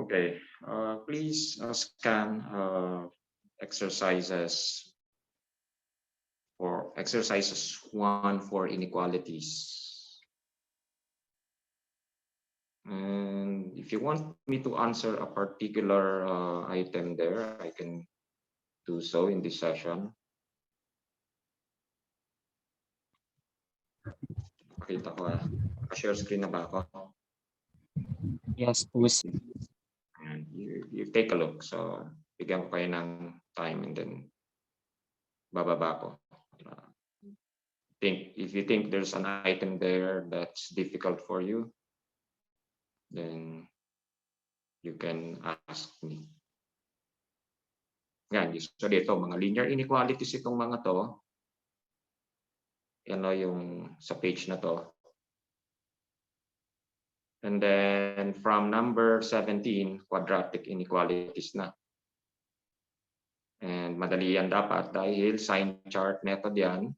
Okay, please scan exercises for exercises 1 for inequalities. And if you want me to answer a particular item there, I can do so in this session. Pakita ko share screen na ba ako? Yes, please. And you take a look. So, bigyan ko kayo ng time and then bababa ko. If you think there's an item there that's difficult for you, then you can ask me. Yan, so dito, mga linear inequalities itong mga to. Yan o yung sa page na to. And then from number 17, quadratic inequalities na. And madali yan dapat dahil sign chart method yan.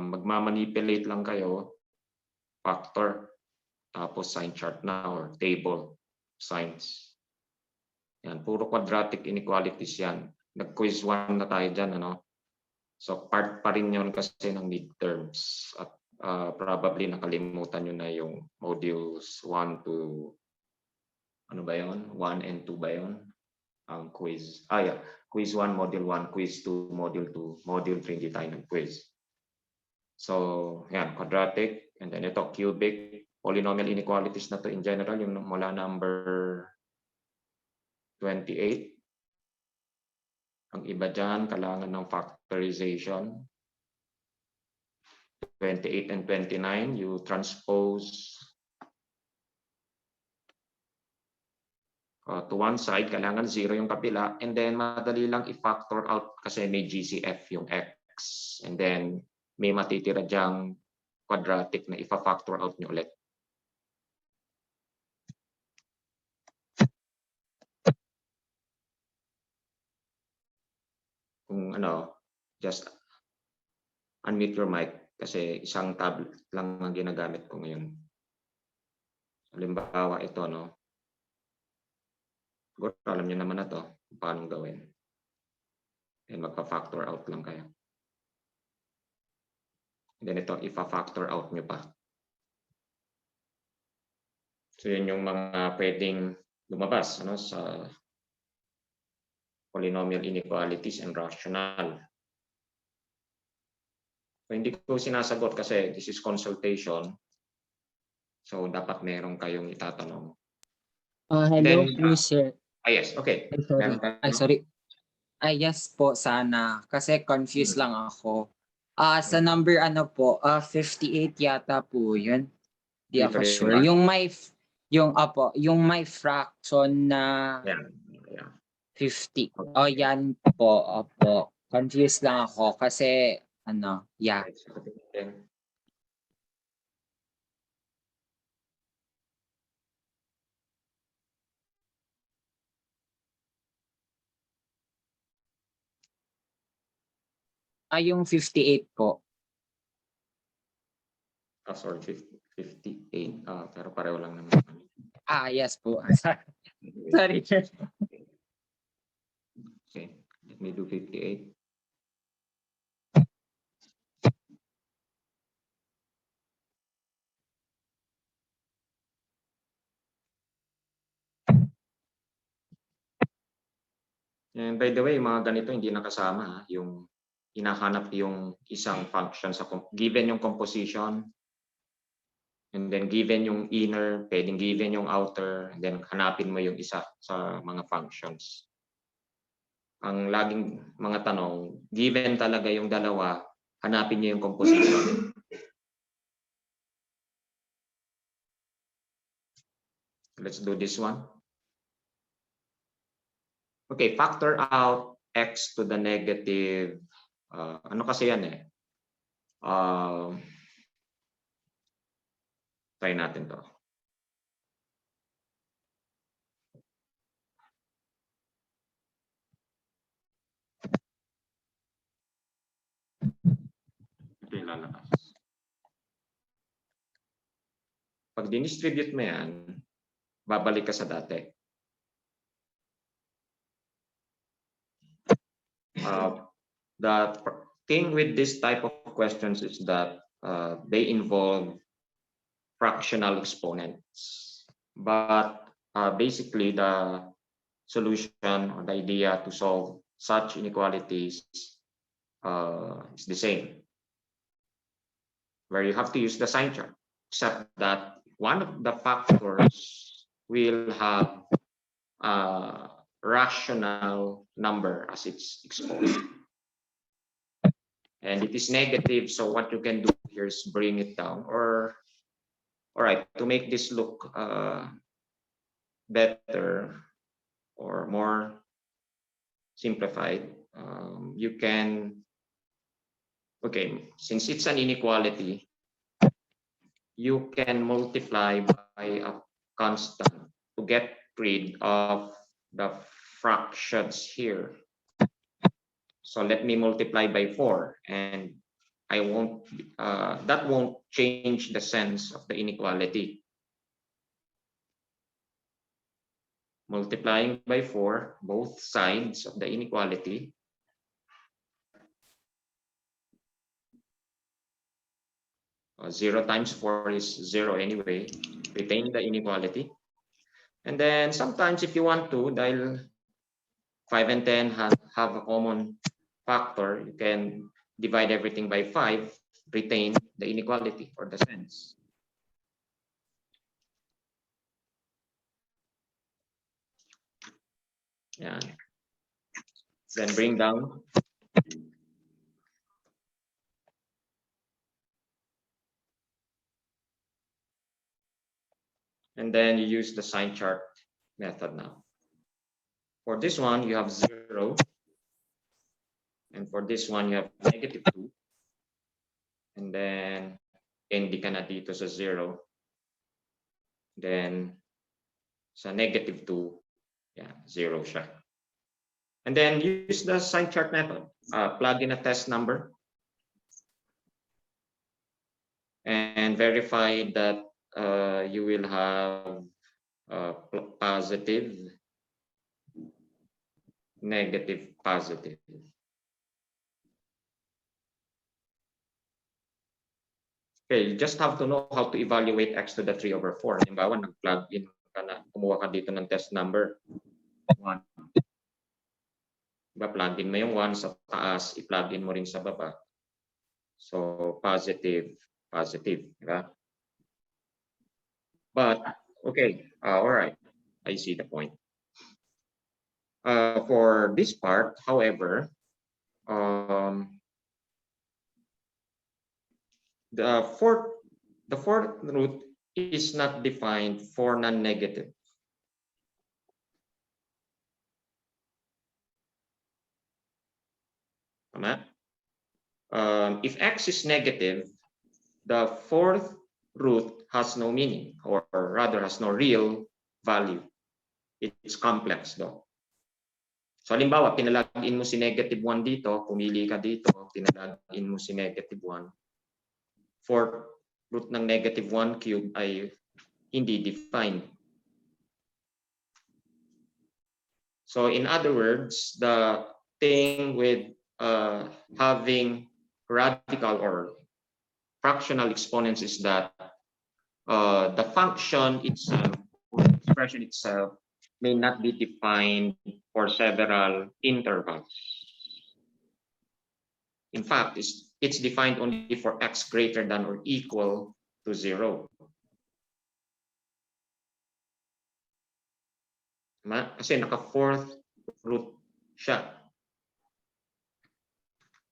Magmamanipulate lang kayo, factor, tapos sign chart na or table signs. Yan, puro quadratic inequalities yan. Nag-quiz 1 na tayo dyan, ano? So part pa rin yun kasi ng midterms. At probably nakalimutan nyo na yung modules 1 to, ano ba yun? 1 and 2 ba yun? Ang quiz. Yeah. Quiz 1, module 1, quiz 2, module 2, module 3, hindi tayo ng quiz. So, yan, quadratic, and then ito, cubic, polynomial inequalities na to in general, yung mula number 28. Ang iba dyan, kailangan ng factorization. 28 and 29, you transpose to one side, kailangan 0 yung kapila, and then madali lang i-factor out kasi may GCF yung x. And then, may matitira dyang quadratic na ifa-factor out nyo ulit. Kung ano, just unmute your mic kasi isang tablet lang ang ginagamit ko ngayon. Halimbawa ito, no? Siguro alam niyo naman na to, paano gawin. And magpa-factor out lang kayo. And then ito, ifa-factor out nyo pa. So yun yung mga pwedeng lumabas ano, sa polynomial inequalities and rational. So hindi ko sinasagot kasi this is consultation. So dapat meron kayong itatanong. Hello, sir. Yes, okay. Sorry. Yes po, sana. Kasi confused lang ako. Sa number ano po, 58 yata po yun. Di ako sure. Yung may fraction na 50. Oh, yan po. Opo. Confused lang ako kasi ano, yeah. Yung 58 po. Sorry, 58. Pero pareho lang naman. Yes po. Sorry. Okay, let me do 58. And by the way, mga ganito hindi nakasama yung hinahanap yung isang function sa given yung composition, and then given yung inner, pwedeng given yung outer, and then hanapin mo yung isa sa mga functions. Ang laging mga tanong, given talaga yung dalawa, hanapin niyo yung composition. Let's do this one. Okay, factor out x to the negative. Ano kasi yan eh? Try natin to. Ito yung lalabas. pag dinistribute mo yan, babalik ka sa dati. The thing with this type of questions is that they involve fractional exponents. But basically, the solution or the idea to solve such inequalities is the same, where you have to use the sign chart, except that one of the factors will have a rational number as its exponent. And it is negative, so what you can do here is bring it down. Or, all right, to make this look better or more simplified, you can, okay, since it's an inequality, you can multiply by a constant to get rid of the fractions here. So let me multiply by 4, and I won't, that won't change the sense of the inequality. Multiplying by 4, both sides of the inequality. Zero times 4 is 0 anyway, retain the inequality. And then sometimes if you want to, dahil 5 and 10 have a common factor, you can divide everything by 5, retain the inequality or the sense. Yeah. Then bring down. And then you use the sign chart method now. For this one, you have 0. And for this one, you have -2. And then, hindi ka na dito sa 0. Then, sa -2, yeah, 0 siya. And then use the sign chart method. Plug in a test number. And verify that you will have positive, negative, positive. Okay, you just have to know how to evaluate x to the 3/4. Halimbawa, nag-plug in ka na, kumuha ka dito ng test number 1. Diba, plug in mo yung 1 sa taas, i-plug in mo rin sa baba. So, positive, positive, diba? But, okay, all right, I see the point. For this part, however, the fourth root is not defined for non-negative. If x is negative, the fourth root has no meaning, or rather has no real value. It's complex though. So halimbawa, pinalagin mo si -1 dito, pumili ka dito, pinalagin mo si -1. Fourth root ng -1 cube ay hindi defined. So in other words, the thing with having radical or fractional exponents is that the function itself, or the expression itself, may not be defined for several intervals. In fact, it's defined only for x greater than or equal to 0. Kasi naka-fourth root siya.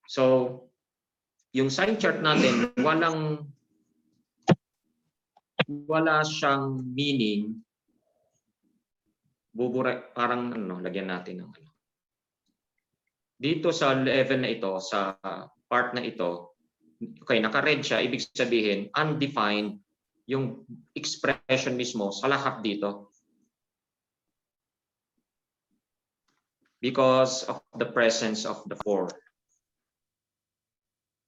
So, yung sign chart natin, wala siyang meaning. Bubura, parang ano, lagyan natin ng ano. Dito sa level na ito, sa part na ito, okay, naka-red siya, ibig sabihin, undefined yung expression mismo sa lahat dito. Because of the presence of the 4.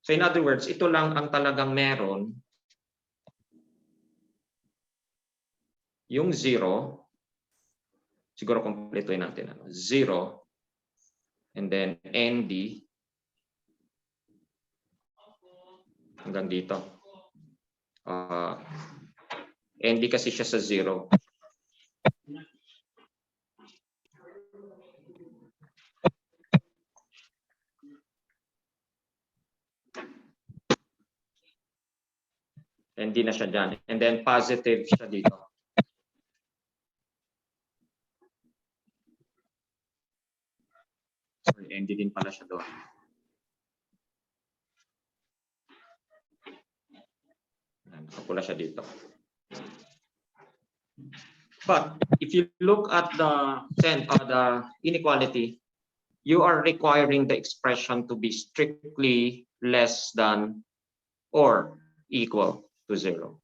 So in other words, ito lang ang talagang meron yung 0, siguro kumpletuhin natin. 0, and then ND, hanggang dito. ND kasi siya sa 0. ND na siya dyan. And then positive siya dito. Sorry, ND din pala siya doon. Kapula siya dito. But if you look at the inequality, you are requiring the expression to be strictly less than or equal to 0.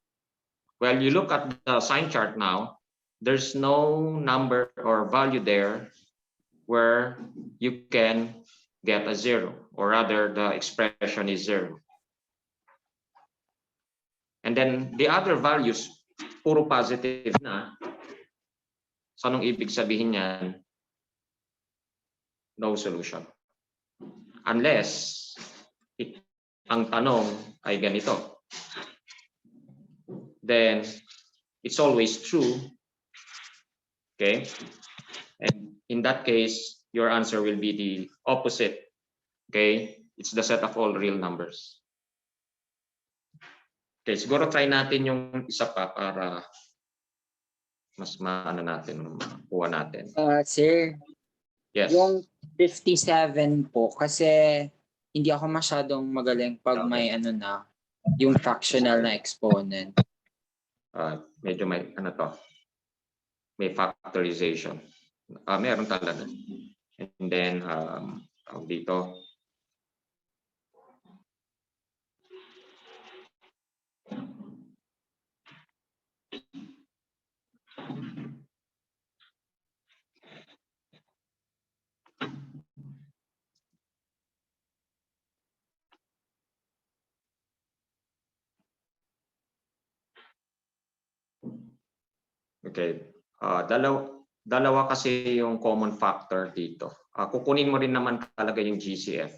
Well, you look at the sign chart now, there's no number or value there where you can get a 0, or rather the expression is 0. And then the other values, puro positive na. So anong ibig sabihin niyan? No solution. Unless ang tanong ay ganito. Then it's always true. Okay? And in that case, your answer will be the opposite. Okay? It's the set of all real numbers. Okay, siguro try natin yung isa pa para mas maano natin, makuha natin. Sir, Yes. yung 57 po, kasi hindi ako masyadong magaling pag may ano na, yung fractional na exponent. Medyo may ano to, may factorization. Meron talaga. And then dito, okay. Dalawa kasi yung common factor dito. Kukunin mo rin naman talaga yung GCF.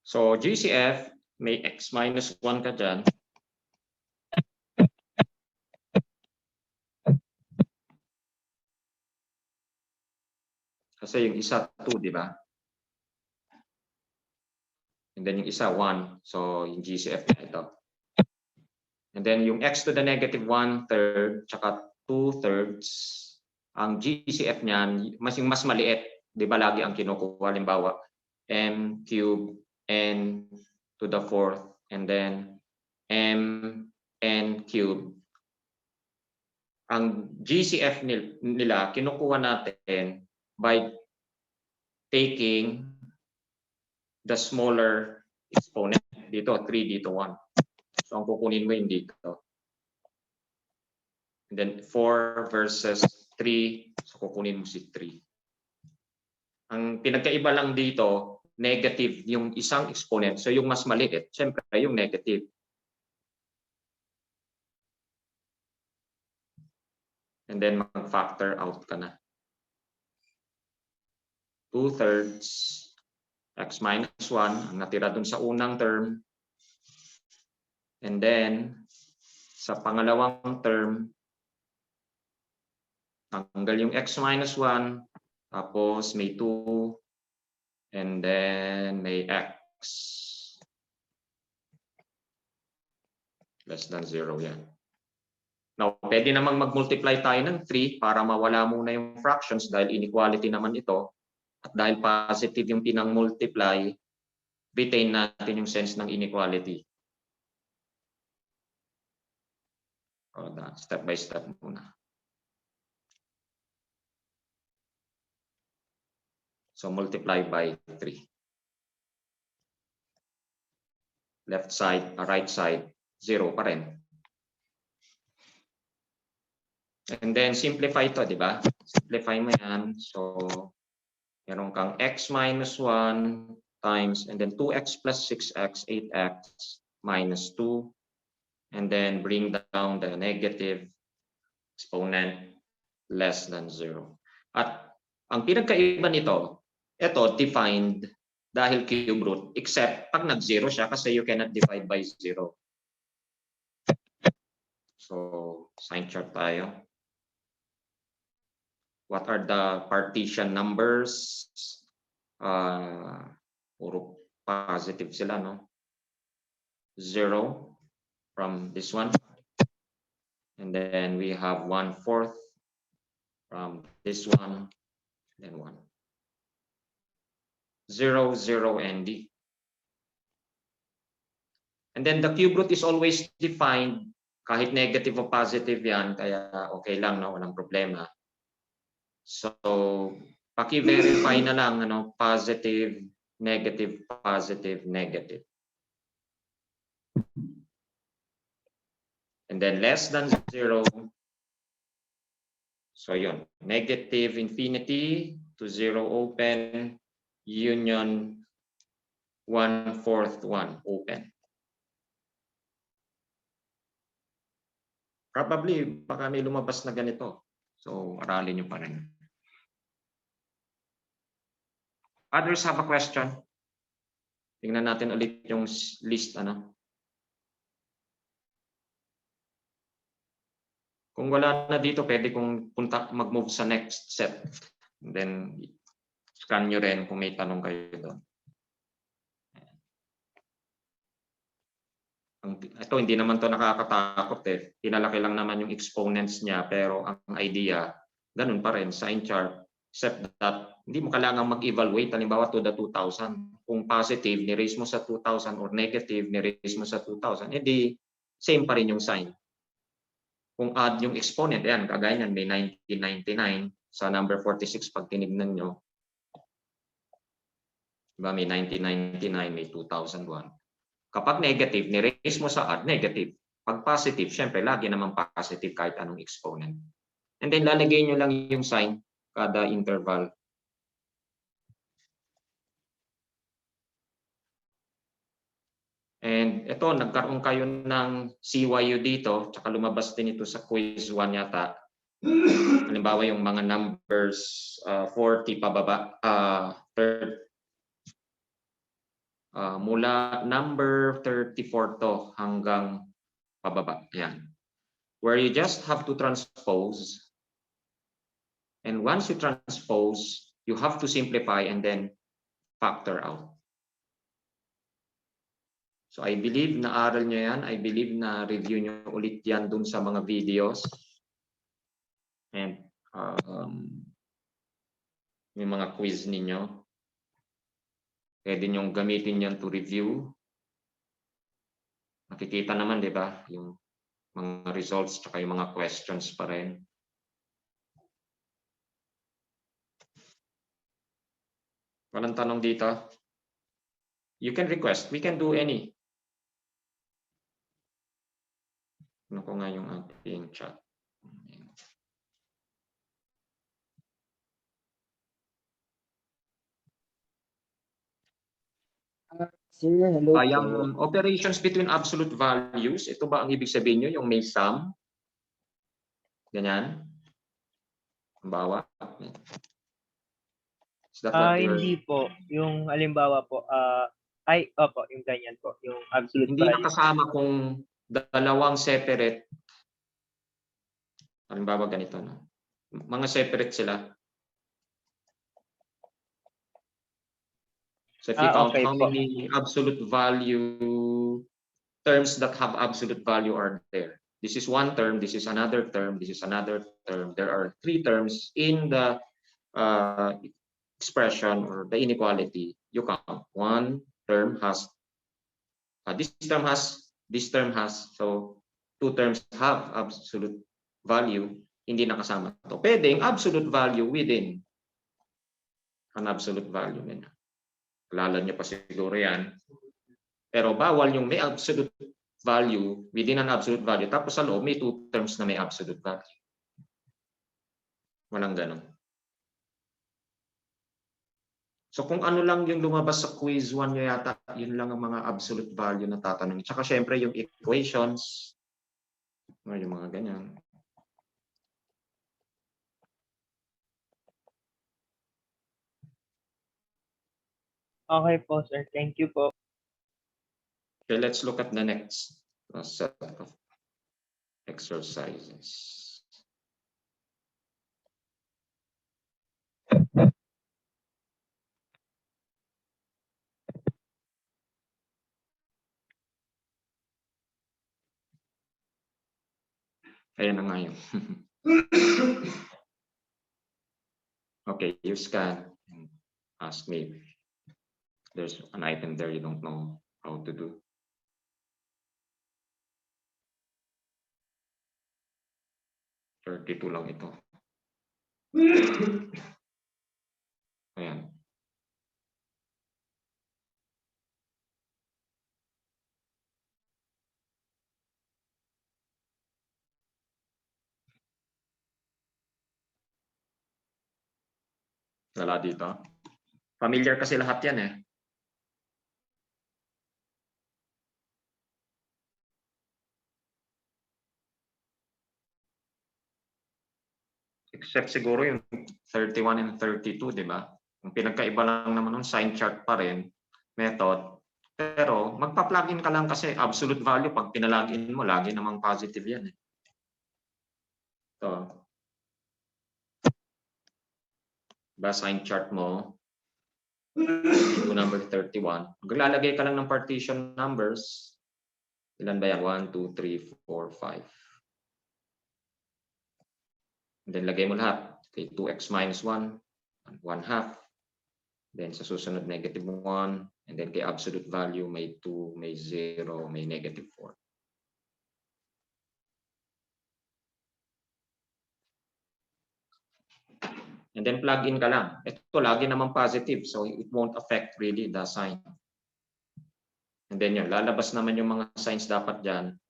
So GCF, may x minus 1 ka dyan. Kasi yung isa 2, di ba? And then yung isa 1. So yung GCF na ito. And then yung x to the negative 1/3 tsaka 2/3, ang GCF niyan, mas maliit. Di ba lagi ang kinukuha? Halimbawa, m cubed n to the 4th and then m n cubed. Ang GCF nila, kinukuha natin by taking the smaller exponent. Dito, 3, dito 1. So, ang kukunin mo yung dito. And then, 4 versus 3. So, kukunin mo si 3. Ang pinagkaiba lang dito, negative yung isang exponent. So, yung mas maliit, syempre, yung negative. And then, mag-factor out ka na. 2/3 x minus 1 ang natira dun sa unang term. And then, sa pangalawang term, tanggal yung x minus 1, tapos may 2, and then may x. Less than 0 yan. Now, pwede namang mag-multiply tayo ng 3 para mawala muna yung fractions dahil inequality naman ito. At dahil positive yung pinang-multiply, retain natin yung sense ng inequality. Step by step muna. So multiply by 3. Left side, right side, 0 pa rin. And then simplify ito, di ba? Simplify mo yan. So, meron kang x minus 1 times, and then 2x plus 6x, 8x minus 2. And then bring down the negative exponent less than 0. At ang pinagkaiba nito, ito defined dahil cube root, except pag nag-0 siya kasi you cannot divide by 0. So, sign chart tayo. What are the partition numbers? Puro positive sila, no? 0 from this one. And then we have 1/4 from this one, then 1. 0, 0, and D. And then the cube root is always defined kahit negative o positive yan, kaya okay lang, no? Walang problema. So, paki-verify na lang, ano, positive, negative, positive, negative. And then less than 0. So yun, negative infinity to 0 open, union 1/4 1 open. Probably, baka may lumabas na ganito. So, aralin nyo pa rin. Others have a question? Tingnan natin ulit yung list, ano. Kung wala na dito, pwede kong mag-move sa next set. And then, scan nyo rin kung may tanong kayo doon. Ito, hindi naman to nakakatakot eh. Pinalaki lang naman yung exponents niya, pero ang idea, ganun pa rin, sign chart. Except that, hindi mo kailangan mag-evaluate, halimbawa to the 2,000. Kung positive, ni-raise mo sa 2,000 or negative, ni-raise mo sa 2,000, edi same pa rin yung sign. Kung add yung exponent, ayan, kagaya niyan, may 1999 sa number 46 pag tinignan nyo. Diba, may 1999, may 2001. Kapag negative, ni-raise mo sa add, negative. Pag positive, syempre, lagi naman positive kahit anong exponent. And then, lalagay nyo lang yung sign kada interval. And ito, nagkaroon kayo ng CYU dito, tsaka lumabas din ito sa quiz 1 yata. Halimbawa yung mga numbers 40 pababa, mula number 34 to hanggang pababa. Yan. Where you just have to transpose. And once you transpose, you have to simplify and then factor out. So I believe na aral nyo yan. I believe na review nyo ulit yan dun sa mga videos. And may mga quiz ninyo. Pwede nyong gamitin yan to review. Nakikita naman, di ba? Yung mga results tsaka yung mga questions pa rin. Walang tanong dito? You can request. We can do any. Ano ko nga yung ating chat? Sir, hello po. Yung operations between absolute values, ito ba ang ibig sabihin nyo? Yung may sum? Ganyan? Halimbawa? Hindi po. Yung halimbawa po, opo, yung ganyan po. Yung absolute hindi value. nakasama kung dalawang separate. Halimbawa ganito, no? Mga separate sila. So if you count Okay how po. many absolute value terms that have absolute value are there. This is one term, this is another term, this is another term. There are 3 terms in the expression or the inequality. You count. One term has, this term has, this term has. So 2 terms have absolute value, hindi nakasama to. Pwedeng absolute value within an absolute value nila. Kilala niyo pa siguro yan. Pero bawal yung may absolute value within an absolute value. Tapos sa loob, may 2 terms na may absolute value. Walang ganun. So kung ano lang yung lumabas sa quiz 1 nyo yata, yun lang ang mga absolute value na tatanungin. Tsaka syempre yung equations, yung mga ganyan. Okay po, sir. Thank you po. Okay, let's look at the next set of exercises. Ayan na nga yun. Okay, you scan. Ask me if there's an item there you don't know how to do. $32 lang ito. Ayan. Wala dito. Familiar kasi lahat yan eh. Except siguro yung 31 and 32, di ba? Yung pinagkaiba lang naman ng sign chart pa rin, method. Pero magpa-plug in ka lang kasi absolute value, pag pinalagin mo, lagi namang positive yan eh. Ito. Diba, sign chart mo, number 31. Maglalagay ka lang ng partition numbers. Ilan ba yan? 1, 2, 3, 4, 5. And then lagay mo lahat. Okay, 2x minus 1, 1/2. Then sa susunod, negative 1. And then kay absolute value, may 2, may 0, may negative 4. And then plug in ka lang. Ito lagi naman positive, so it won't affect really the sign. And then yun, lalabas naman yung mga signs dapat dyan.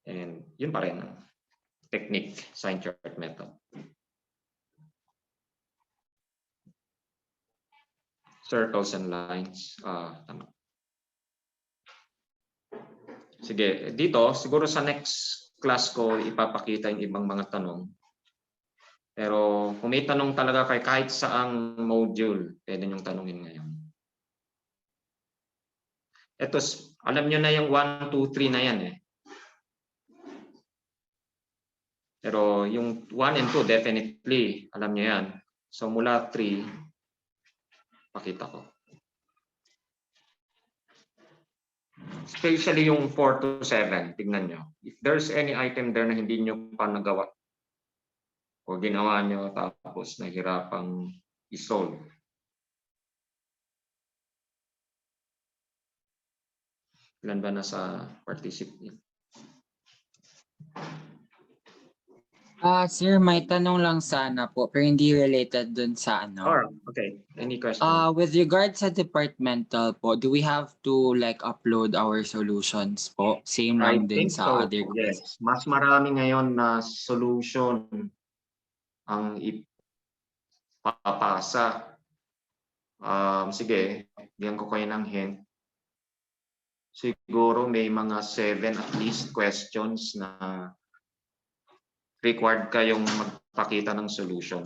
And yun pa rin. Technique, sign chart method. Circles and lines. Tama. Sige, dito, siguro sa next class ko, ipapakita yung ibang mga tanong. Pero kung may tanong talaga kay kahit saang module, pwede niyong tanungin ngayon. Ito, alam niyo na yung 1, 2, 3 na yan eh. Pero yung 1 and 2, definitely, alam niyo yan. So mula 3, pakita ko. Especially yung 4 to 7, tignan nyo. If there's any item there na hindi nyo pa nagawa, o ginawa nyo tapos nahirapang isolve, ilan ba nasa participant? Sir, may tanong lang sana po, pero hindi related dun sa ano. Okay. Any question? With regard sa departmental po, do we have to like upload our solutions po? Same I lang din think sa so, other yes. Mas marami ngayon na solution ang ipapasa. Sige, bigyan ko kayo ng hint. Siguro may mga 7 at least questions na required kayong magpakita ng solution.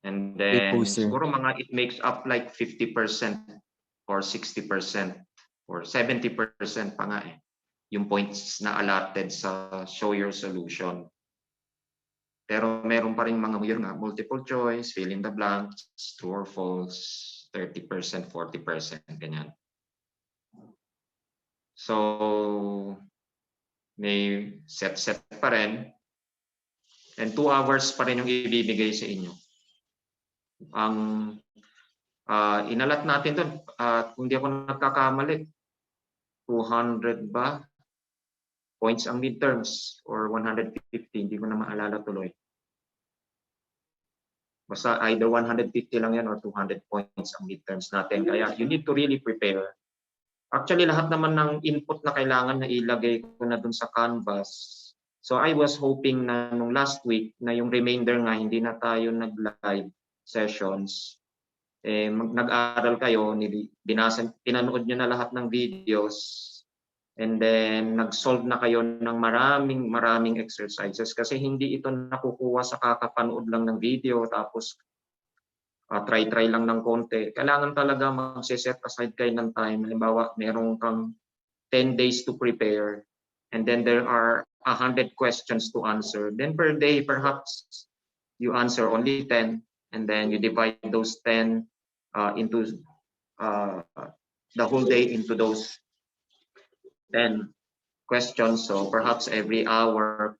And then siguro mga it makes up like 50% or 60% or 70% pa nga eh. Yung points na allotted sa show your solution. Pero meron pa rin mga yun nga, multiple choice, fill in the blanks, true or false, 30%, 40%, ganyan. So, may set pa rin. And 2 hours pa rin yung ibibigay sa inyo. Ang inalat natin doon, kung di ako nagkakamali, 200 ba? Points ang midterms or 150, hindi ko na maalala tuloy. Basta either 150 lang yan or 200 points ang midterms natin. Kaya you need to really prepare. Actually, lahat naman ng input na kailangan na ilagay ko na dun sa Canvas, So I was hoping na nung last week na yung remainder nga hindi na tayo nag-live sessions, nag-aral kayo, pinanood nyo na lahat ng videos, and then nag-solve na kayo ng maraming exercises kasi hindi ito nakukuha sa kakapanood lang ng video tapos try lang ng konti. Kailangan talaga mag-set aside kayo ng time. Halimbawa, meron kang 10 days to prepare and then there are 100 questions to answer. Then per day, perhaps you answer only 10 and then you divide those 10 into the whole day into those 10 questions. So perhaps every hour,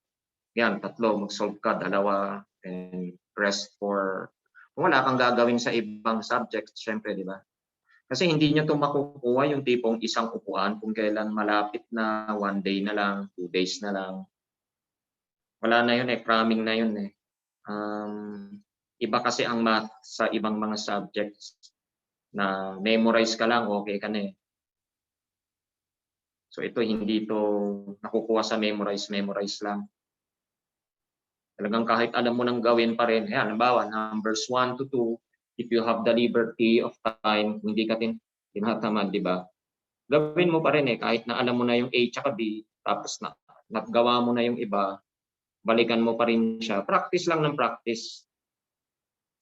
yan, 3, mag-solve ka, 2, and rest for, kung wala kang gagawin sa ibang subjects, syempre, di ba? Kasi hindi nyo ito makukuha yung tipong isang upuan kung kailan malapit na 1 day na lang, 2 days na lang. Wala na yun cramming na yun Iba kasi ang math sa ibang mga subjects na memorize ka lang, okay ka na So ito hindi ito nakukuha sa memorize lang. Talagang kahit alam mo nang gawin pa rin. Ayan, halimbawa, numbers 1 to 2, if you have the liberty of time, hindi ka tinatamad, di ba? Gawin mo pa rin kahit na alam mo na yung A tsaka B, tapos nagawa mo na yung iba, balikan mo pa rin siya. Practice lang ng practice.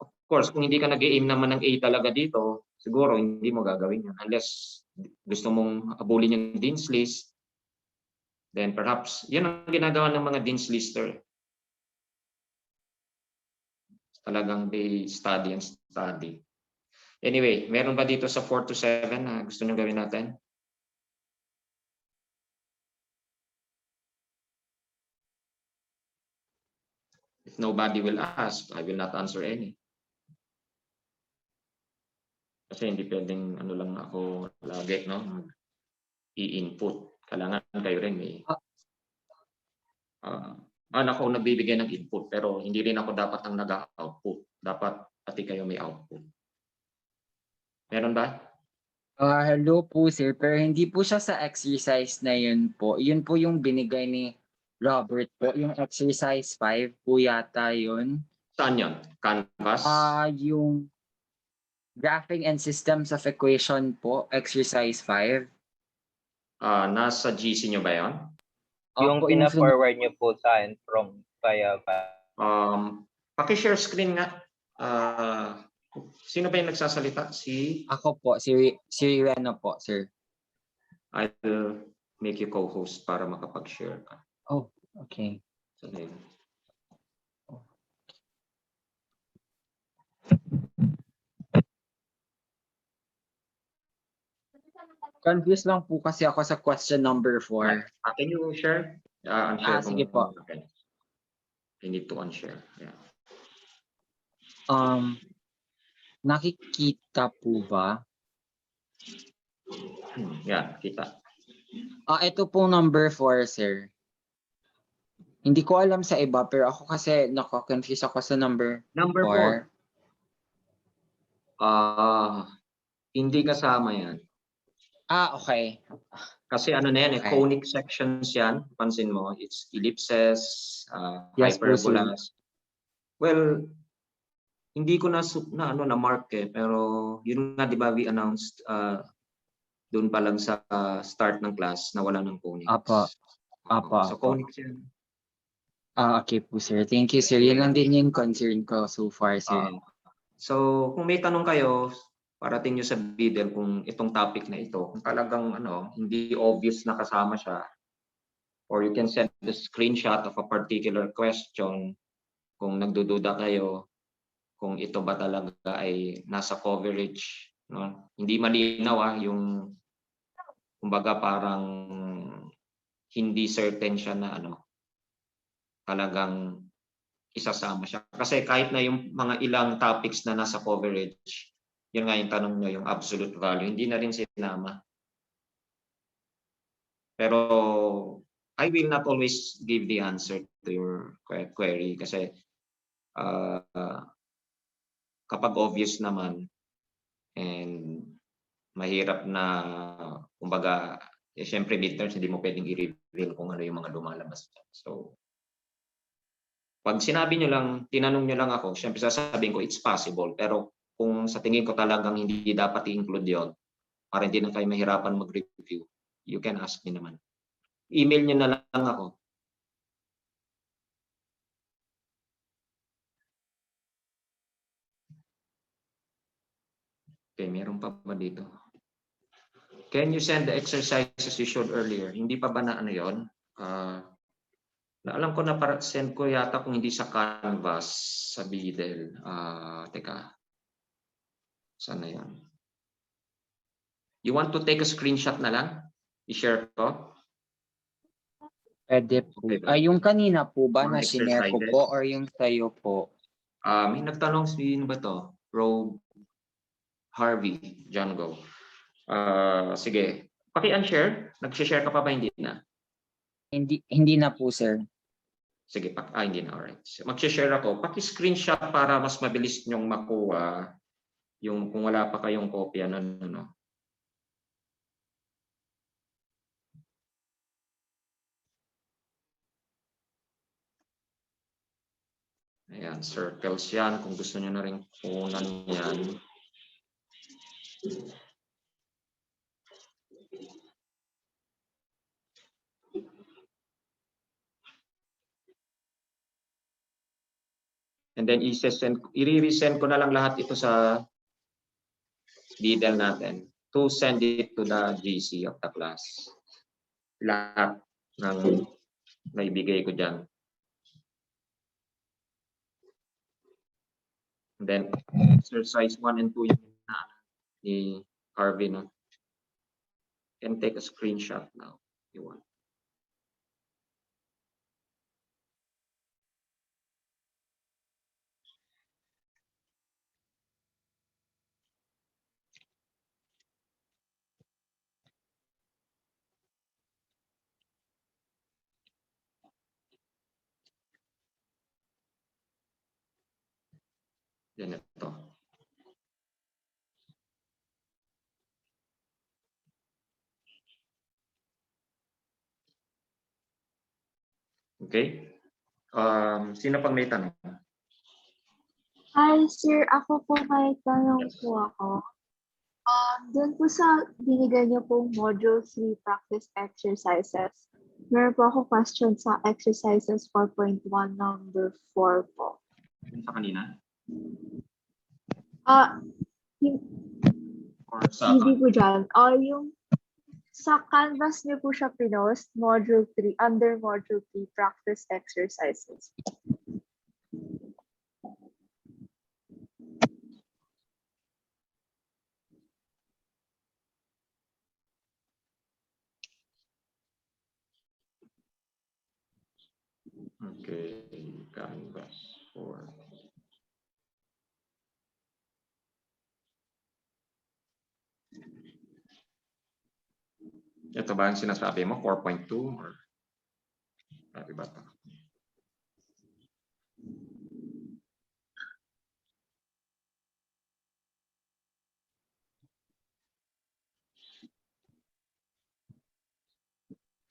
Of course, kung hindi ka nag-aim naman ng A talaga dito, siguro hindi mo gagawin yan. Unless gusto mong abulin yung dean's list, then perhaps, yun ang ginagawa ng mga dean's lister. Talagang they study and study. Anyway, meron ba dito sa 4 to 7 na gusto nyo gawin natin? If nobody will ask, I will not answer any. Kasi hindi pwedeng ano lang ako lagi, no? I-input. Kailangan kayo rin may ako nagbibigay ng input pero hindi rin ako dapat ang nag-output. Dapat pati kayo may output. Meron ba? Hello po sir, pero hindi po siya sa exercise na yun po. Yun po yung binigay ni Robert po, yung exercise 5 po yata yun. Saan yun? Canvas? Yung graphing and systems of equation po, exercise 5. Nasa GC nyo ba yun? Yung pina-forward nyo po sa akin from via paki-share screen nga. Sino ba yung nagsasalita? Ako po, si Reno po, sir. I will make you co-host para makapag-share ka. Oh, okay. Sanay. Confused lang po kasi ako sa question number 4. Can you share? Unshare sige po. Okay. I need to unshare. Yeah. Nakikita po ba? Yeah, kita. Ito pong number 4, sir. Hindi ko alam sa iba, pero ako kasi nako-confuse ako sa number 4. Hindi kasama yan. Okay. Kasi ano na yan, Okay. conic sections yan. Pansin mo, it's ellipses, Yes, hyperbolas. Well, hindi ko na mark pero yun nga 'di ba we announced doon pa lang sa start ng class na wala ng conics. Apa. So conics yan. Okay po, sir. Thank you, sir. Yun lang din yung concern ko so far, sir. So kung may tanong kayo, parating nyo sa Biddle kung itong topic na ito, kung talagang hindi obvious na kasama siya, or you can send the screenshot of a particular question kung nagdududa kayo kung ito ba talaga ay nasa coverage, no? Hindi malinaw yung kumbaga parang hindi certain siya na talagang isasama siya. Kasi kahit na yung mga ilang topics na nasa coverage, yun nga yung tanong nyo, yung absolute value, hindi na rin sinama. Pero I will not always give the answer to your query kasi kapag obvious naman and mahirap na, kumbaga, syempre midterms, hindi mo pwedeng i-reveal kung ano yung mga lumalabas. So, Pag sinabi nyo lang, tinanong nyo lang ako, syempre sasabihin ko, it's possible. Pero kung sa tingin ko talagang hindi dapat i-include yun, para hindi na kayo mahirapan mag-review, you can ask me naman. Email nyo na lang ako. Okay, meron pa ba dito? Can you send the exercises you showed earlier? Hindi pa ba na ano yun? Alam ko na para send ko yata kung hindi sa Canvas, sa Beadle. Teka. Saan na yun? You want to take a screenshot na lang? I-share ko? Pwede po. Okay ba? Yung kanina po ba Mga na sinare ko exercises? po or yung sa'yo po? May nagtanong sino ba to? Rob Harvey, John Go. Sige. Paki-unshare? Nag-share ka pa ba? Hindi na. Hindi na po, sir. Sige, hindi na. Alright. So, mag-share ako. Paki-screenshot para mas mabilis nyong makuha yung kung wala pa kayong kopya ng ano. Ayan, circles yan. Kung gusto nyo na rin kunan yan. And then i-resend ko na lang lahat ito sa Beadle natin to send it to the GC of the class. Lahat ng naibigay ko dyan. And then exercise 1 and 2 yung ni Harvey. No? You can take a screenshot now if you want. Yan ito. Okay? Sino pang may tanong? Hi, sir. Ako po may tanong po ako. Doon po sa binigay niyo pong Module 3 practice exercises, meron po ako question sa exercises 4.1 number 4 po. Sa kanina? Or sa Hindi po dyan. Yung sa Canvas niyo po siya pinost, Module 3, under Module 3 practice exercises. Okay, Canvas 4. Ito ba ang sinasabi mo? 4.2 or iba pa?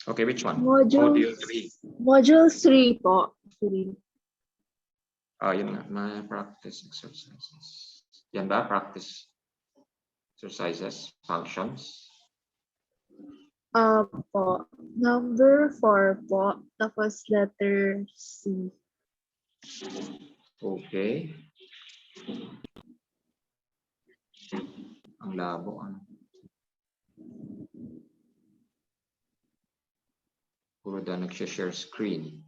Okay, which one? Module 3. Module 3 po. 3. Yun nga, my practice exercises. Yan ba? Practice exercises, functions. Po. Number 4 po. Tapos letter C. Okay. Ang labo. Ano? Puro na nag-share screen.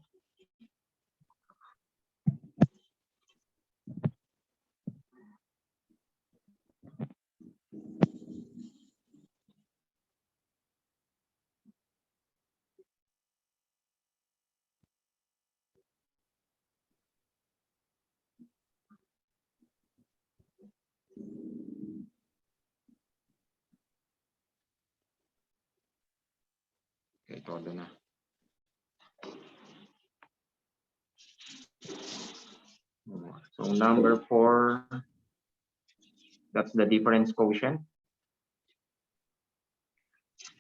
Okay, todo na. So number 4, that's the difference quotient.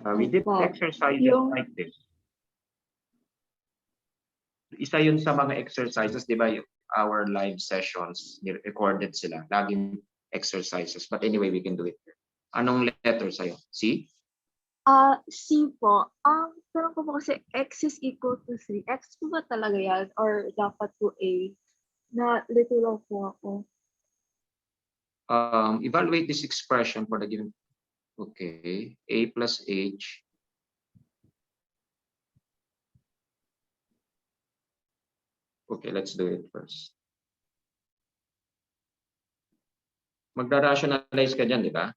We did exercises like this. isa yun sa mga exercises, di ba? Our live sessions, recorded sila. Laging exercises. But anyway, we can do it. Anong letter sa'yo? C? C po. Ang tanong ko po kasi x is equal to 3. X po ba talaga yan? Or dapat po A? Na lito lang po ako. Evaluate this expression for the given. Okay. A plus H. Okay, let's do it first. Magda-rationalize ka dyan, di ba?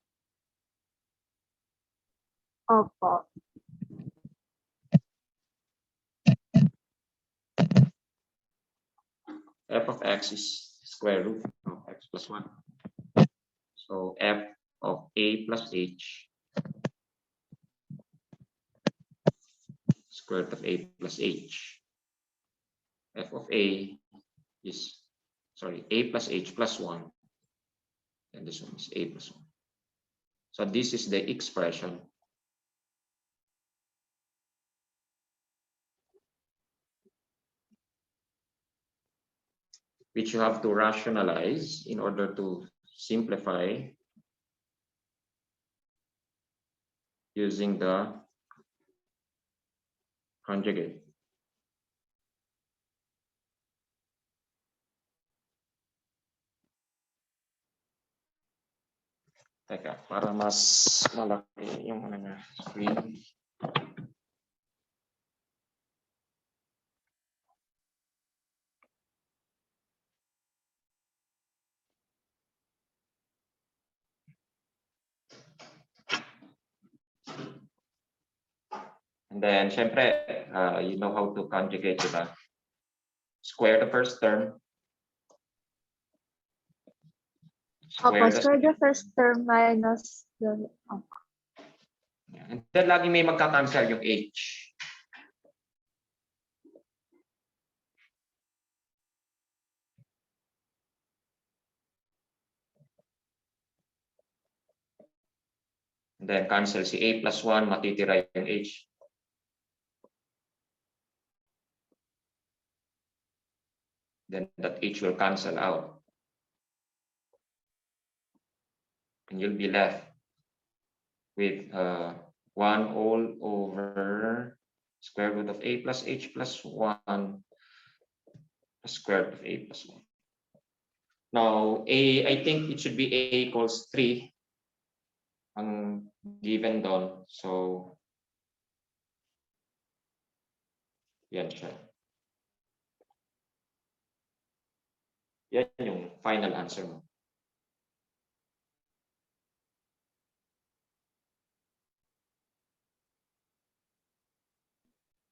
Opo. F of x is square root of x plus 1. So f of a plus h square root of a plus h. F of a is, sorry, a plus h plus 1. And this one is a plus 1. So this is the expression. Which you have to rationalize in order to simplify using the conjugate. Teka, para mas malaki yung ano na screen. And then, syempre, you know how to conjugate, diba? Square the first term. Opo, square the first term minus the... And then, lagi may magka-cancel yung h. And then, cancel si a plus 1, matitira yung h. Then that h will cancel out. And you'll be left with 1 all over square root of a plus h plus 1 square root of a plus 1. Now, I think it should be a equals 3 ang given doon. So, yan siya. Yan yung final answer mo.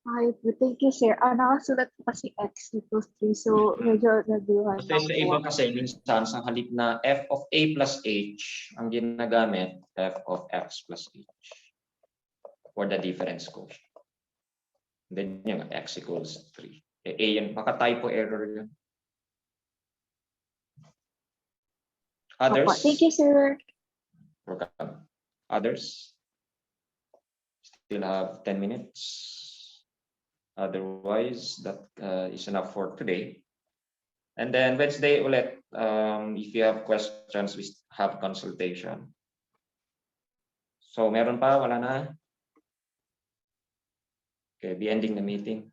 Ay, thank you, sir. Nakasulat po kasi x equals 3. So, medyo naguluhan Kasi sa iba kasi, minsan sa halip na f of a plus h, ang ginagamit, f of x plus h for the difference quotient. Then yung x equals 3. A yan, baka typo error yun. Others? Opo, thank you, sir. Welcome. Others? Still have 10 minutes. Otherwise, that is enough for today. And then Wednesday ulit, if you have questions, we have consultation. So meron pa? Wala na? Okay, be ending the meeting.